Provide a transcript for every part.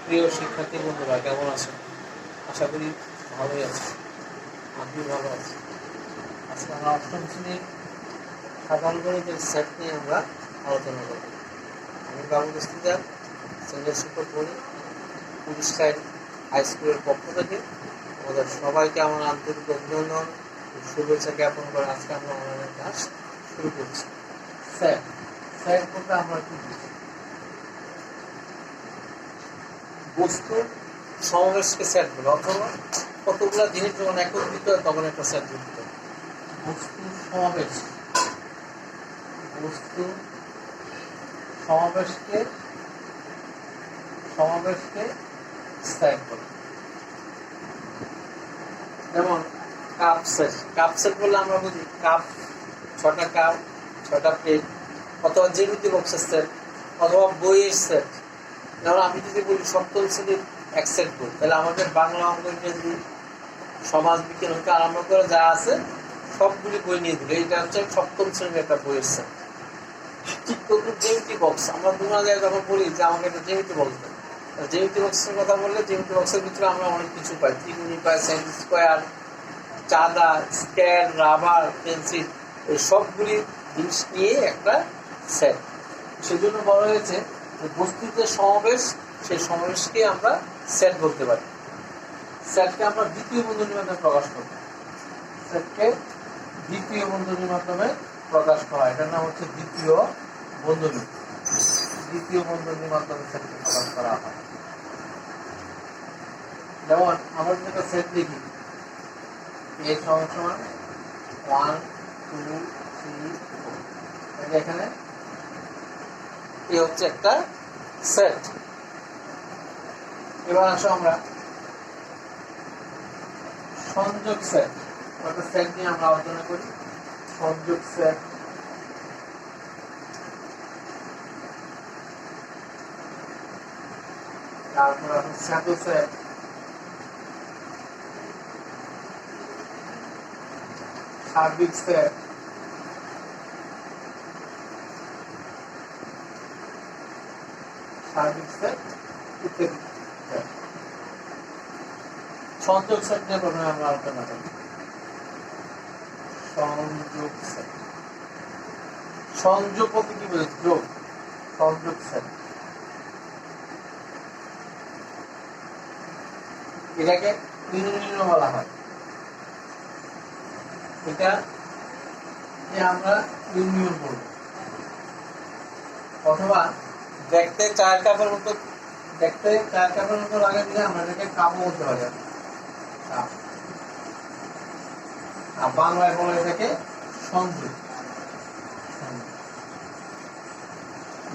প্রিয় শিক্ষার্থী বন্ধুরা, কেমন আছেন? আশা করি ভালোই আছে। আমি ভালো আছি। আজকে আমরা অষ্টম শ্রেণীর সাধারণ গণিতের সেট নিয়ে আমরা আলোচনা করব। আমি বাবু দস্তিদার, সিনিয়র শিক্ষক বলি, পুলিশ লাইন হাই স্কুলের পক্ষ থেকে আমাদের সবাইকে আমার আন্তরিক অভিনন্দন, শুভেচ্ছা জ্ঞাপন করে আজকে আমরা অনলাইন ক্লাস শুরু করছি। স্যার স্যার বলতে আমরা কি বুঝি? বস্তু সমাবেশকে সেট বলে, অথবা কতগুলো জিনিস যখন একত্রিত হয় তখন একটা সেট যুক্ত। বস্তু সমাবেশকে সেট বলে। যেমন কাপ সেট বললে আমরা বুঝি কাপ, 6টা কাপ, 6টা প্লেট, অথবা জ্যামিতি বক্সের সেট, অথবা বইয়ের সেট। যেমন আমি যদি বলি সপ্তম শ্রেণীর এক সেট বই, তাহলে আমাদের বাংলা, অঙ্ক, ইংরেজি, সমাজ বিজ্ঞান হতে আরম্ভ করে যা আছে সবগুলি বই নিয়ে দিল। এইটা হচ্ছে সপ্তম শ্রেণীর একটা বইয়ের সেট। ঠিক তখন জ্যামিতি বক্স, আমরা তোমরা যায় যখন বলি যে আমাকে একটা জ্যামিতি বক্স দেয়, জ্যামিতি বক্সের কথা বললে জ্যামিতি বক্সের ভিতরে আমরা অনেক কিছু পাই। ত্রিগুণী পাই, সাইন স্কোয়ার, চাঁদা, স্কেল, রাবার, পেন্সিল, এই সবগুলি জিনিস নিয়ে একটা সেট। সেজন্য বলা হয়েছে যে বস্তুর যে সমাবেশ, সেই সমাবেশকে আমরা সেট বলতে পারি। সেটকে আমরা দ্বিতীয় বন্ধনীর মাধ্যমে প্রকাশ করব। সেটকে দ্বিতীয় বন্ধনীর মাধ্যমে প্রকাশ করা, এটার নাম হচ্ছে দ্বিতীয় বন্ধনী। দ্বিতীয় বন্ধনীর মাধ্যমে সেটকে প্রকাশ করা হয়। যেমন আমরা যদি একটা সেট লিখি, a সমান 1 2 3 4, এখানে এ হচ্ছে একটা সেট। এবার আসো আমরা সংযোগ সেট, একটা সেট নিয়ে আমরা আলোচনা করি। সংযোগ সেট, তারপর আছে স্যাডো সেট, সার্বিক সেট, ইত্যাদি। সংযোগ সেট নিয়ে প্রথমে আমরা আলোচনা করি। সংযোগ সেট, সংযোগ বলতে কি বোঝায়? যোগ। সংযোগ সেট, এটাকে ইউনিয়ন বলা হয়। এটা যে আমরা ইউনিয়ন বলব, অথবা দেখতে চার কাপের মতো লাগে দিলে আমরা এটাকে কাপও বলতে পারি। আর বাংলায় বলে এটাকে সংযোগ।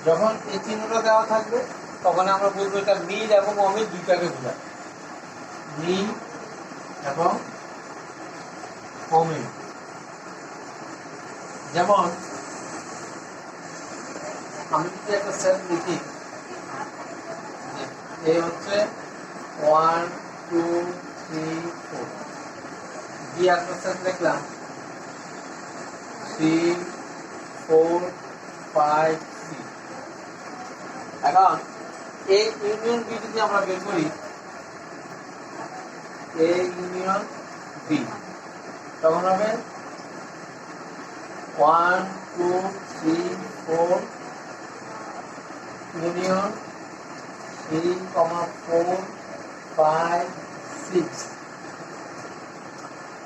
যখন এই চিহ্নটা দেওয়া থাকবে তখন আমরা বলবো এটা মিল এবং অমিল দুইটাকে বোঝায়। মিল এবং অমিল। যেমন আমি যদি একটা সেট লিখি, এই হচ্ছে 1 2 3 4, বি একটা সেট লিখলাম 3 4 5 6। এখন এই ইউনিয়ন বি যদি আমরা বের করি, এ ইউনিয়ন বি, তখন হবে 1 2 3 4 ইউনিয়ন 3, 4 5 6।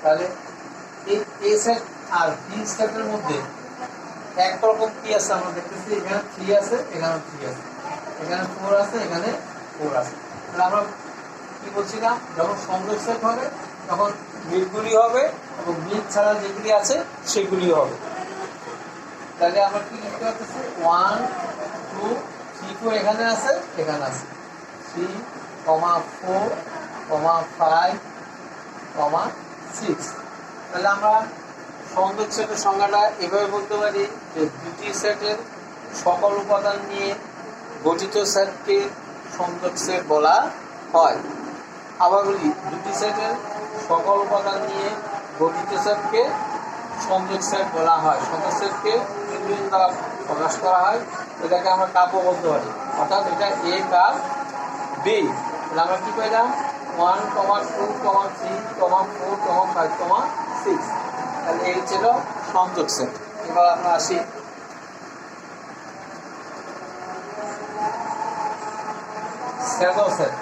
তাহলে এই এ সেট আর বি সেটের মধ্যে একরকম কি আছে আমরা দেখতেছি, এখানে 3 আছে, এখানে 3 আছে, এখানে 4 আছে, এখানে 4 আছে। তাহলে আমরা কি বলছিলাম, যখন সংযোগ সেট হবে তখন মিলগুলি হবে এবং মিল ছাড়া যেগুলি আছে সেগুলি হবে। তাহলে আমরা কি লিখতে পারতেছি, 1 2 3 4 এখানে আছে, এখানে আছে, 3, 4, 5, 6। তাহলে আমরা সংযোগ সেটের সংজ্ঞাটা এভাবে বলতে পারি যে দুটি সেটের সকল উপাদান নিয়ে গঠিত সেটকে সংযোগ সেট বলা হয়। আবার বলি, দুটি সেটের সকল উপাদান নিয়ে গঠিত সেটকে সংযোগ সেট বলা হয়। সংযোগ সেটকে ইউনিয়ন দ্বারা প্রকাশ করা হয়। এটাকে আমরা কাপও বলতে পারি, অর্থাৎ এটা এ কাপ, বি, তাহলে আমরা কি পেলাম 1, 2, 3, 4, 5, 6। তাহলে এই ছিল সংযোগ সেট। এবার আমরা আসি শ্যাডো সেট।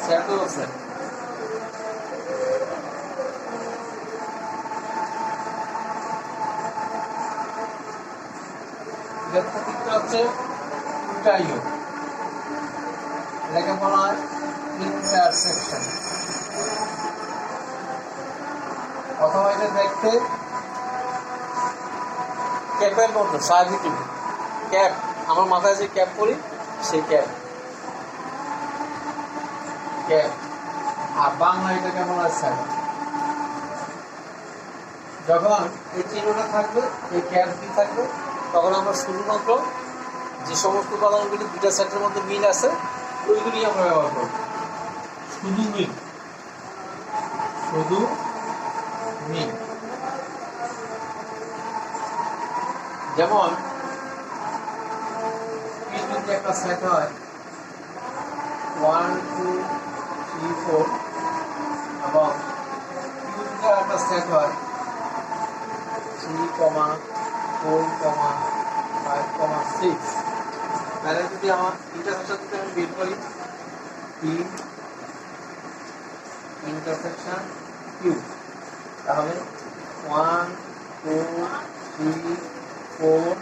শ্যাডো সেট এর প্রতীকটা হচ্ছে ইন্টারইউ, এটাকে বলা হয় ইন্টারসেকশন, অথবা এটা দেখতে ক্যাপের মতো স্বাভাবিক ক্যাপ, আমার মাথায় যে ক্যাপ পরি সেই ক্যাপ ক্যাপ, আর বাংলা এটাকে বলা হয় স্যাডো। যখন এই চিহ্নটা থাকবে, এই ক্যাপ দিয়ে থাকবে, তখন আমরা শুধুমাত্র যে সমস্ত উপাদানগুলি দুটা সেটের মধ্যে মিল আছে ওইগুলি আমরা ব্যবহার করব। শুধু মিল, শুধু মিল। যেমন পি যদি একটা সেট হয় 1, 2, 3, 4 এবং কিউ যদি একটা সেট হয় 3, 4, 5, 6, তাহলে যদি আমার ইন্টারসেকশন থেকে আমি বের করি পি ইন্টারসেকশন কিউ, তাহলে 1, 2, 3, 4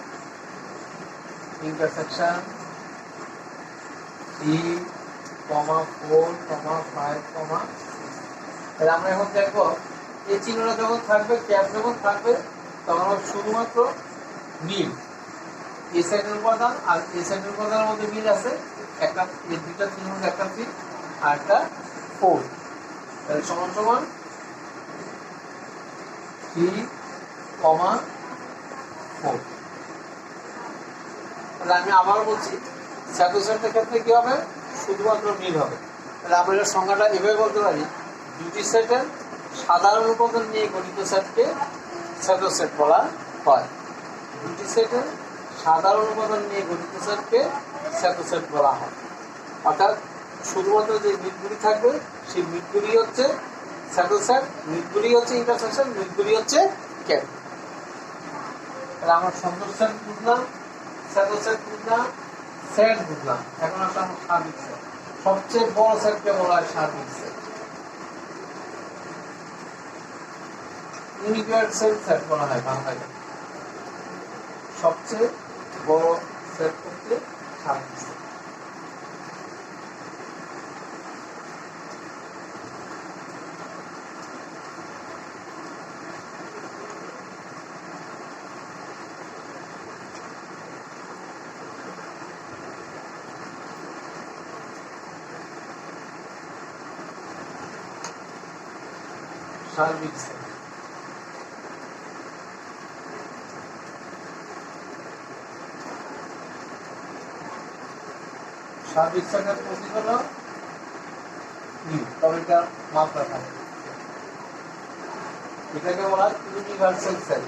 ইন্টারসেকশন 3, 4, 5, 6। তাহলে আমরা এখন দেখবো এই চিহ্নটা যখন থাকবে, ক্যাপ যখন থাকবে, তখন আমরা শুধুমাত্র মিল, এই সাইডের উপাদান আর এই সাইডের উপাদানের মধ্যে মিল আছে, একটা এই দুইটা চিহ্ন একটা 3 আর একটা 4, তাহলে সমান সমান 3, 4। তাহলে আমি আবারও বলছি শ্যাডো সেটের ক্ষেত্রে কি হবে, শুধুমাত্র মিল হবে। তাহলে আমরা এর সংজ্ঞাটা এভাবে বলতে পারি, দুটি সেটের সাধারণ উপাদান নিয়ে গঠিত সেটকে শ্যাডো সেট বলা হয়। দুটি সেটের সাধারণ উপাদান নিয়ে গঠিত সেটকে শ্যাডো সেট বলা হয়। অর্থাৎ শুধুমাত্র যে মিটগুলি থাকবে সেই মিটগুলি হচ্ছে শ্যাডো সেট, মিটগুলি হচ্ছে ইন্টারসেকশন, মিটগুলি হচ্ছে ক্যাপ। তাহলে আমরা সংযোগ সেট বুঝলাম, শ্যাডো সেট বুঝলাম, সেট বুঝলাম। এখন আসলে আমরা সার্বিক সেট, সবচেয়ে বড় সেটকে বলা হয় সার্বিক সেট। ইউনিভার্সাল সেট বলা হয় বাংলায়। সবচেয়ে বড় সেট হচ্ছে সার্বিক সেট। সার্বিক সেট সার্বিক সেটের প্রতীক হলো ইউ, তবে এটা মাত্রা থাকে। এটাকে বলা হয় ইউনিভার্সাল সেট।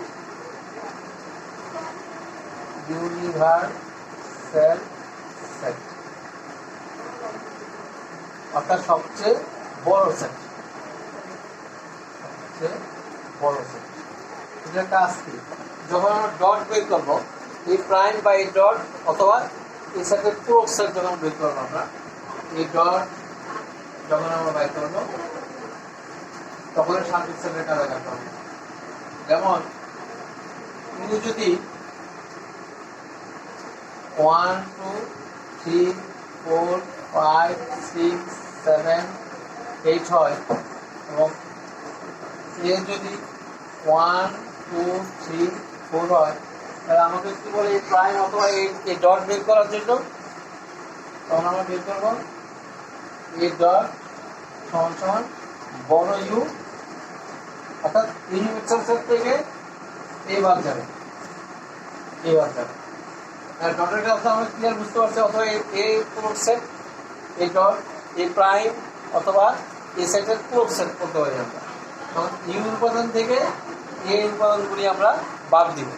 ইউনিভার্সাল সেট অর্থাৎ সবচেয়ে বড় সেট, সবচেয়ে বড় সেট। এটা কাজ কি, যখন আমরা ডট বের করবো, এই প্রাইম বা এই ডট অথবা এই সেটের পুরো সেট যখন বের করবো, আমরা এই ডট যখন আমরা বের করবো তখন সার্বিক সেটের কাজ করতে হবে। যেমন তুমি যদি 1, 2, 3, 4, 5, 6, 7, 8 হয় এবং এর যদি 1, 2, 3, 4 হয়, তাহলে আমাকে কি বলে এই প্রাইম অথবা এই ডট বের করার জন্য, তখন আমরা বের করবো এই ডট সমান সমান বড় ইউ, অর্থাৎ ইউনিভার্সাল সেট থেকে এ বাদ যাবে, এ বাদ যাবে। ডটের কাছে আমরা ক্লিয়ার বুঝতে পারছি, অথবা A close set, A dot, A prime অথবা এ সেটের ক্লোজ সেট করতে পারি আমরা। তখন ইউ উপাদান থেকে এ উপাদানগুলি আমরা বাদ দিব।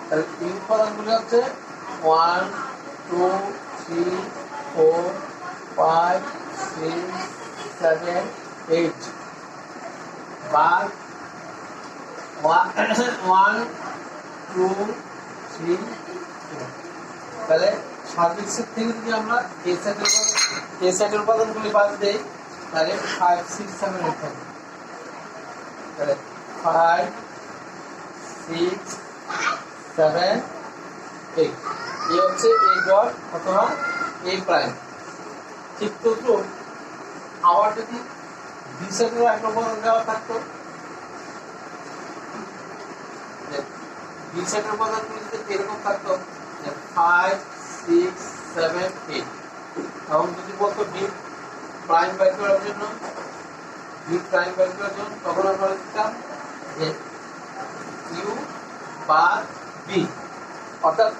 তাহলে ইউ উপাদানগুলি হচ্ছে 1 2 3 4 5 6 7 8, বাদ 1 2 3 4। তাহলে সার্বিক সেট থেকে যদি আমরা এ সেটের উপাদানগুলি বাদ দেই তাহলে 5 6 7 8 থাকবে। তাহলে 5 6 7 8 এই হচ্ছে এ ডট অথবা এ প্রাইম। ঠিক তো আবার যদি বি সেটের একটা উপাদান দেওয়া থাকতো, বি সেটের উপাদানগুলি যদি এরকম থাকতো 5 6 7 8, এবং যদি বলতো বি প্রাইম বের করার জন্য, বি প্রাইম বের করার জন্য, তখন আমরা লিখতাম যে ইউ বা বি, অর্থাৎ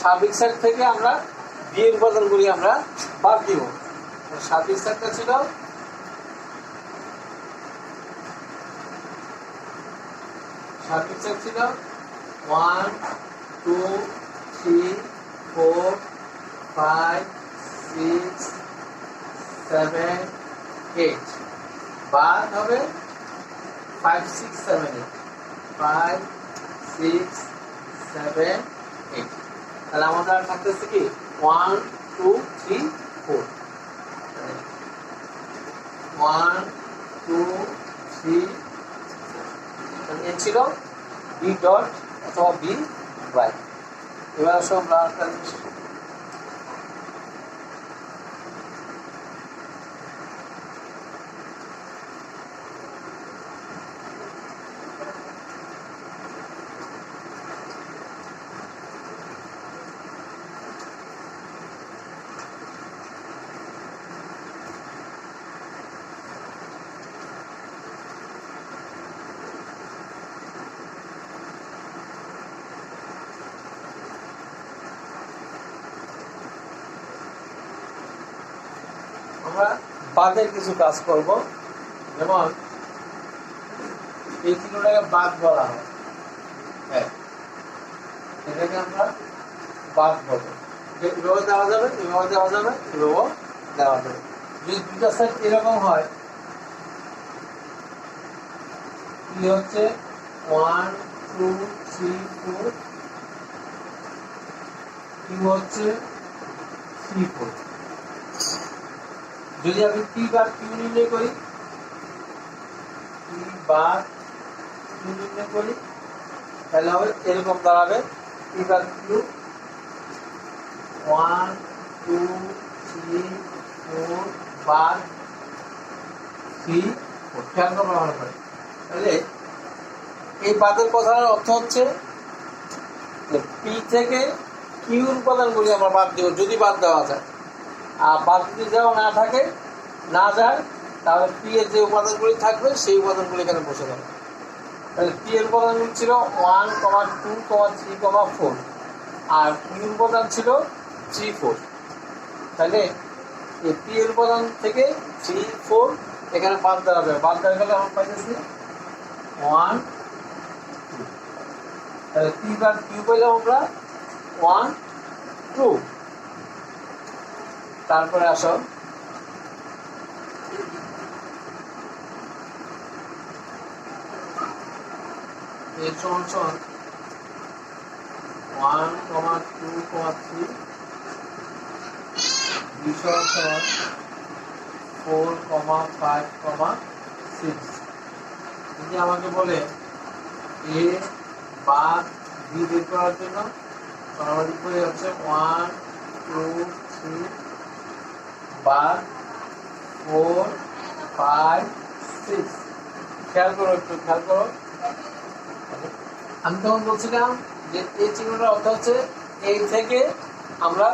সার্বিক সেট থেকে আমরা বি এর উপাদানগুলি আমরা বাদ দিব। সার্বিক সেটটা ছিল সার্বিক সেট ছিল 1 2 3 4 5 6 7 8, বাদ হবে 5 6 7 8, 5 6 7 8। তাহলে আমাদের থাকতেছে কি 1 2 3 4, 1 2 3 4। এই ছিল বি ডট অথবা বি প্রাইম। এবার আসো আমরা একটা জিনিস, আমরা বাদের কিছু কাজ করব। যেমন এই তিনটাকে বাদ বলা হয়, হ্যাঁ এটাকে আমরা বাদ বলবো। এভাবে দেওয়া যাবে, এভাবে দেওয়া যাবে, এভাবেও দেওয়া যাবে। যদি দুটা সেট এরকম হয়, কি হচ্ছে 1 2 3 4, কি হচ্ছে 3 4। যদি আমি পি বা কিউ নির্ণয় করি, পি বা কিউ নির্ণয় করি, তাহলে হবে এরকম দাঁড়াবে পি বা কিউ 1 2 3 4 বা 3 4। খেয়াল করে ব্যবহার করে। তাহলে এই বাদের কথার অর্থ হচ্ছে যে পি থেকে কিউর উপাদানগুলি আমরা বাদ দেব, যদি বাদ দেওয়া যায়। আর বাদ যদি দেওয়া না থাকে, না যায়, তাহলে পি এর যে উপাদানগুলি থাকবে সেই উপাদানগুলি এখানে বসে যাবে। তাহলে পি এর উপাদানগুলি ছিল 1 2 3 4, আর কিউর উপাদান ছিল 3 4। তাহলে এই পি এর উপাদান থেকে 3 4 এখানে বাদ দেওয়া যাবে। বাদ দেওয়া গেলে আমরা পাইতেছি 1 2। তাহলে পি বা কিউ পেলাম আমরা 1 2। তারপরে আসো এর সমান সমান 1 2 3, বি সমান সমান 4 5 6। যদি আমাকে বলে এ বা বি বের করার জন্য, আমাদের করে হচ্ছে 1 2 3 বা 4 5 6। খেয়াল করো, একটু খেয়াল করো। আমি তখন বলছিলাম যে এই চিহ্নটার অর্থ হচ্ছে এই থেকে আমরা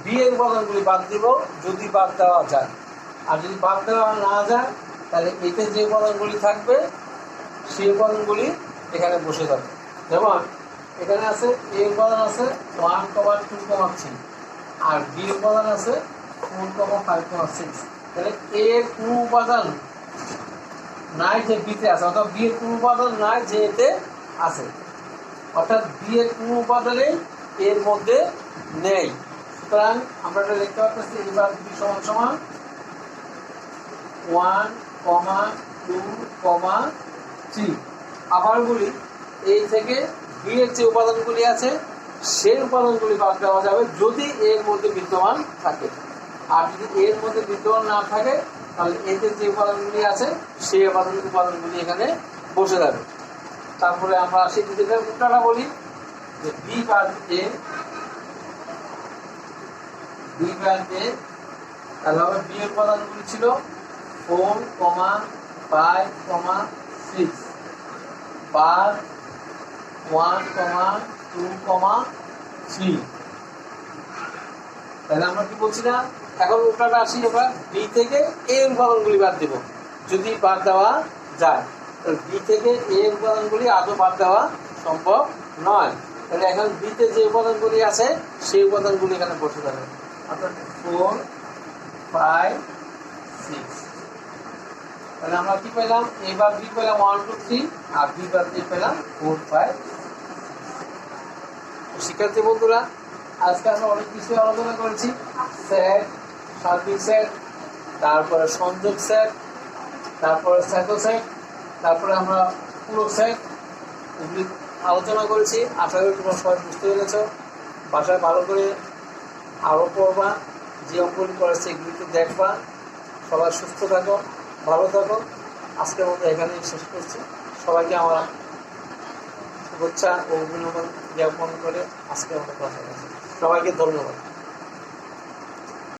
বি এর উপাদানগুলি বাদ দিব, যদি বাদ দেওয়া যায়। আর যদি বাদ দেওয়া না যায় তাহলে এতে যে উপাদানগুলি থাকবে সেই উপাদানগুলি এখানে বসে যাবে। যেমন এখানে আছে এ উপাদান আছে 1,2,3 আর বি উপাদান আছে 4,5,6। তাহলে এর কোন উপাদান নাই যে বিতে আছে, অর্থাৎ বি এর কোন উপাদান নাই যে এতে আছে, অর্থাৎ বি এর কোন উপাদানে এর মধ্যে নেই। সুতরাং আমরা এটা লিখতে পারতেছি এবার বি সমান সমান 1,2,3। আবার বলি এই থেকে বি এর যে উপাদানগুলি আছে সেই উপাদানগুলি বাদ দেওয়া যাবে যদি এর মধ্যে বিদ্যমান থাকে, আর যদি এর মধ্যে বিদ্যমান না থাকে তাহলে এতে যে উপাদানগুলি আছে সেই উপাদানগুলি এখানে বসে যাবে। তারপরে আমরা আসি যদি উল্টাটা বলি যে বি বাদ এ, বি বাদ এ, তাহলে হবে বি এর উপাদানগুলি ছিল 4,5,6 বাদ 1,2,3। তাহলে আমরা কি বলছি না, এখন উল্টাটা আসি এবার বি থেকে এ উপাদানগুলি বাদ দেব যদি বাদ দেওয়া যায়। বি থেকে এ উপাদানগুলি আদৌ বাদ দেওয়া সম্ভব নয়। তাহলে এখন বিতে যে উপাদানগুলি আছে সেই উপাদানগুলি এখানে বসে যাবে, অর্থাৎ 4, 5, 6। তাহলে আমরা কি পেলাম, এবার বি পেলাম 1, 2, 3 আর বি বাদ দিয়ে পেলাম 4, 5। শিক্ষার্থী বন্ধুরা, আজকে আমরা অনেক কিছু আলোচনা করেছি, সেট, সার্বিক সেট, তারপরে সংযোগ সেট, তারপরে স্যাটো সেট, তারপরে আমরা পূরক সেট, এগুলি আলোচনা করেছি। আশা করি তোমরা সবাই বুঝতে পেরেছ। বাসায় ভালো করে আরও পড়বা, যে অঙ্কগুলি করেছে এগুলিতে দেখবা। সবাই সুস্থ থাকো, ভালো থাকো। আজকের মতো এখানেই শেষ করছি। সবাইকে আমার শুভেচ্ছা ও অভিনন্দন জ্ঞাপন করে আজকের মতো কথা বলছি। সবাইকে ধন্যবাদ।